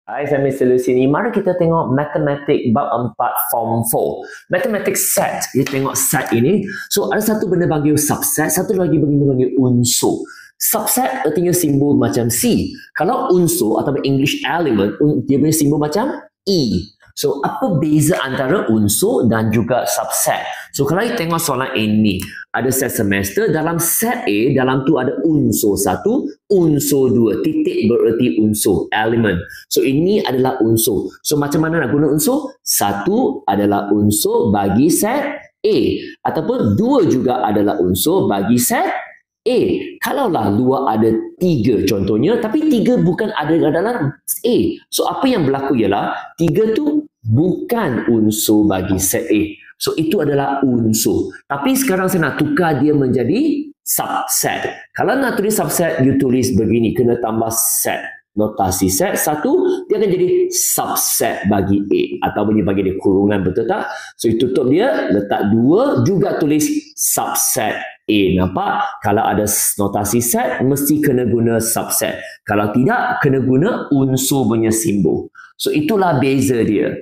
Hai, saya Mr. Lucini. Mari kita tengok matematik bab 4 form 4. Matematik set. Kita tengok set ini. So, ada satu benda panggil subset, satu lagi benda panggil unsur. Subset artinya simbol macam C. Kalau unsur atau English element, dia punya simbol macam E. So, apa beza antara unsur dan juga subset? So, kalau kita tengok soalan ini, ada set semester, dalam set A, dalam tu ada unsur 1, unsur 2. Titik bererti unsur, element. So, ini adalah unsur. So, macam mana nak guna unsur? 1 adalah unsur bagi set A. Ataupun 2 juga adalah unsur bagi set A. Kalaulah luar ada 3 contohnya, tapi 3 bukan ada dalam A. So, apa yang berlaku ialah 3 tu bukan unsur bagi set A. So, itu adalah unsur. Tapi sekarang saya nak tukar dia menjadi subset. Kalau nak tulis subset, you tulis begini. Kena tambah set. Notasi set 1, dia akan jadi subset bagi A. Atau bunyi bagi dia kurungan, betul tak? So, tutup dia, letak 2, juga tulis subset A. Nampak? Kalau ada notasi set, mesti kena guna subset. Kalau tidak, kena guna unsur punya simbol. So, itulah beza dia.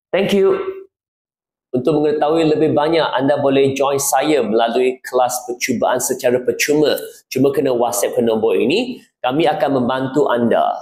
Thank you. Untuk mengetahui lebih banyak, anda boleh join saya melalui kelas percubaan secara percuma. Cuma kena WhatsApp ke nombor ini. Kami akan membantu anda.